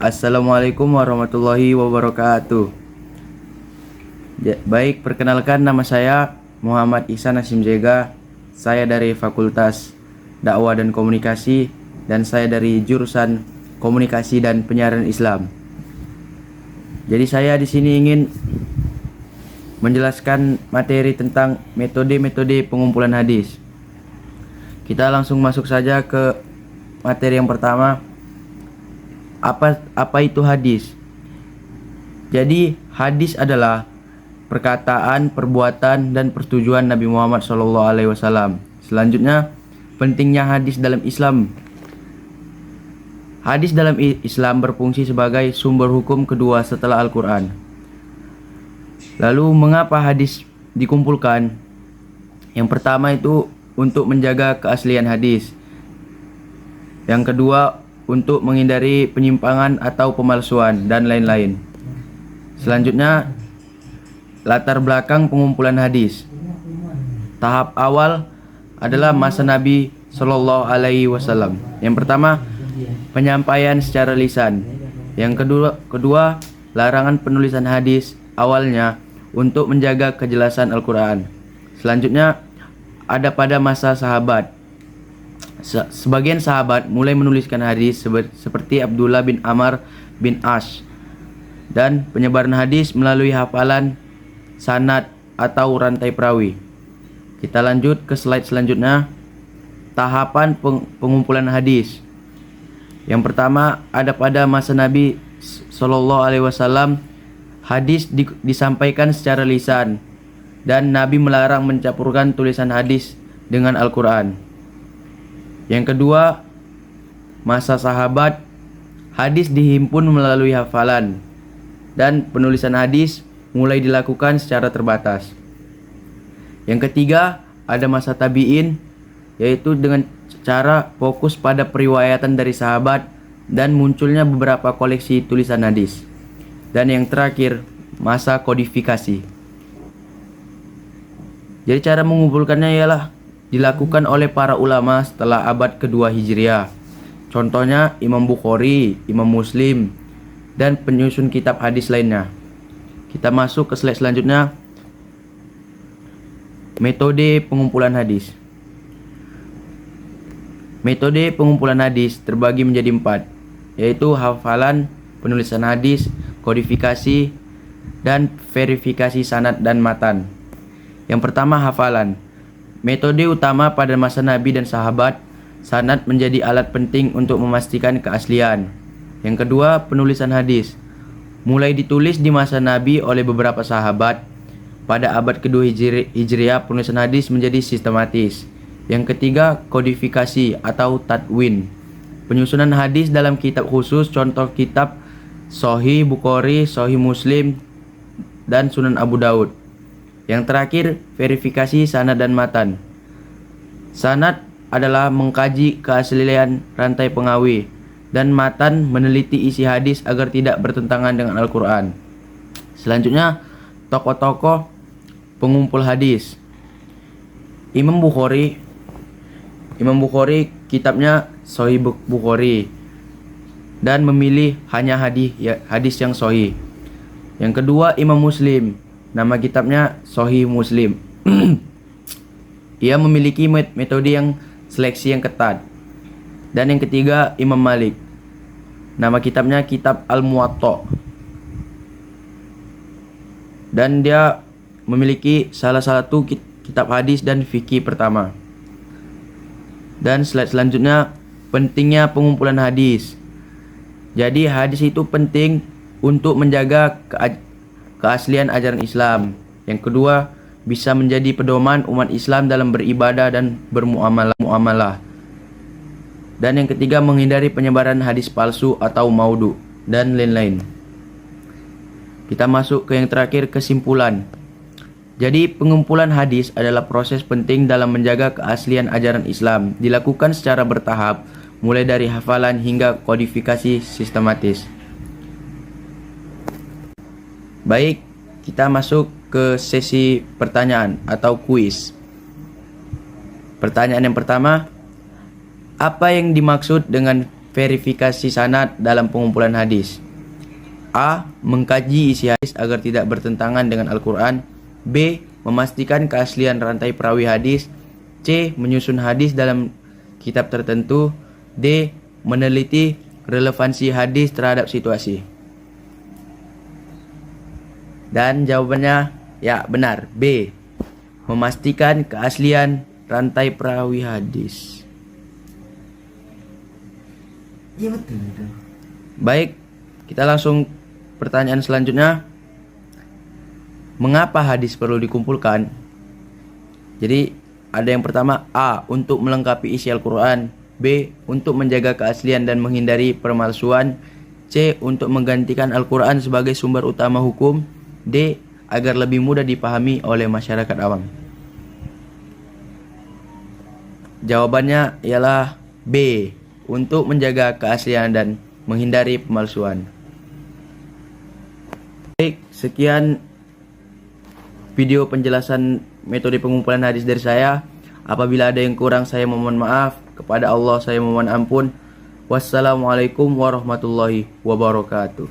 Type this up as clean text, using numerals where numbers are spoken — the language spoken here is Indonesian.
Assalamualaikum warahmatullahi wabarakatuh. Baik, perkenalkan nama saya Muhammad Ihsan Hasyim Jega. Saya dari Fakultas Dakwah dan Komunikasi dan saya dari jurusan Komunikasi dan Penyiaran Islam. Jadi saya di sini ingin menjelaskan materi tentang metode-metode pengumpulan hadis. Kita langsung masuk saja ke materi yang pertama. Apa itu hadis? Jadi hadis adalah perkataan, perbuatan, dan persetujuan Nabi Muhammad SAW. Selanjutnya, pentingnya hadis dalam Islam. Hadis dalam Islam berfungsi sebagai sumber hukum kedua setelah Al-Quran. Lalu, mengapa hadis dikumpulkan? Yang pertama itu untuk menjaga keaslian hadis. Yang kedua, untuk menghindari penyimpangan atau pemalsuan, dan lain-lain. Selanjutnya, latar belakang pengumpulan hadis. Tahap awal adalah masa Nabi Shallallahu Alaihi Wasallam. Yang pertama, penyampaian secara lisan. Yang kedua, larangan penulisan hadis awalnya untuk menjaga kejelasan Al-Quran. Selanjutnya, ada pada masa sahabat. Sebagian sahabat mulai menuliskan hadis seperti Abdullah bin Amr bin As, dan penyebaran hadis melalui hafalan, sanad atau rantai perawi. Kita lanjut ke slide selanjutnya. Tahapan pengumpulan hadis. Yang pertama, ada pada masa Nabi Shallallahu Alaihi Wasallam, hadis disampaikan secara lisan dan Nabi melarang mencampurkan tulisan hadis dengan Al-Quran. Yang kedua, masa sahabat, hadis dihimpun melalui hafalan dan penulisan hadis mulai dilakukan secara terbatas. Yang ketiga, ada masa tabi'in, yaitu dengan cara fokus pada periwayatan dari sahabat dan munculnya beberapa koleksi tulisan hadis. Dan yang terakhir, masa kodifikasi. Jadi cara mengumpulkannya ialah dilakukan oleh para ulama setelah abad kedua Hijriah. Contohnya Imam Bukhari, Imam Muslim, dan penyusun kitab hadis lainnya. Kita masuk ke slide selanjutnya. Metode pengumpulan hadis. Metode pengumpulan hadis terbagi menjadi 4, yaitu hafalan, penulisan hadis, kodifikasi, dan verifikasi sanad dan matan. Yang pertama, hafalan. Metode utama pada masa Nabi dan sahabat, sanad menjadi alat penting untuk memastikan keaslian. Yang kedua, penulisan hadis. Mulai ditulis di masa Nabi oleh beberapa sahabat. Pada abad kedua Hijriah, penulisan hadis menjadi sistematis. Yang ketiga, kodifikasi atau tadwin. Penyusunan hadis dalam kitab khusus, contoh kitab Sahih Bukhari, Sahih Muslim, dan Sunan Abu Daud. Yang terakhir, verifikasi sanad dan matan. Sanad adalah mengkaji keaslian rantai pengawi, dan matan meneliti isi hadis agar tidak bertentangan dengan Al-Quran. Selanjutnya, tokoh-tokoh pengumpul hadis. Imam Bukhari kitabnya Sahih Bukhari dan memilih hanya hadis yang sahih. Yang kedua, Imam Muslim, nama kitabnya Sahih Muslim. Ia memiliki metode yang seleksi yang ketat. Dan yang ketiga, Imam Malik, nama kitabnya Kitab Al-Muwatta, dan dia memiliki salah satu kitab hadis dan fikih pertama. Dan slide selanjutnya, pentingnya pengumpulan hadis. Jadi hadis itu penting untuk menjaga keaslian ajaran Islam. Yang kedua, bisa menjadi pedoman umat Islam dalam beribadah dan bermuamalah. Dan yang ketiga, menghindari penyebaran hadis palsu atau maudhu dan lain-lain. Kita masuk ke yang terakhir, kesimpulan. Jadi pengumpulan hadis adalah proses penting dalam menjaga keaslian ajaran Islam. Dilakukan secara bertahap, mulai dari hafalan hingga kodifikasi sistematis. Baik, kita masuk ke sesi pertanyaan atau kuis. Pertanyaan yang pertama, apa yang dimaksud dengan verifikasi sanad dalam pengumpulan hadis. A. Mengkaji isi hadis agar tidak bertentangan dengan Al-Quran. B. Memastikan keaslian rantai perawi hadis. C. Menyusun hadis dalam kitab tertentu. D. Meneliti relevansi hadis terhadap situasi. Dan jawabannya ya benar, B. Memastikan keaslian rantai perawi hadis. Iya betul. Baik, kita langsung pertanyaan selanjutnya. Mengapa hadis perlu dikumpulkan? Jadi ada yang pertama, A. Untuk melengkapi isi Al-Quran. B. Untuk menjaga keaslian dan menghindari pemalsuan. C. Untuk menggantikan Al-Quran sebagai sumber utama hukum. D. Agar lebih mudah dipahami oleh masyarakat awam. Jawabannya ialah B. Untuk menjaga keaslian dan menghindari pemalsuan. Baik, sekian video penjelasan metode pengumpulan hadis dari saya. Apabila ada yang kurang, saya memohon maaf. Kepada Allah saya memohon ampun. Wassalamualaikum warahmatullahi wabarakatuh.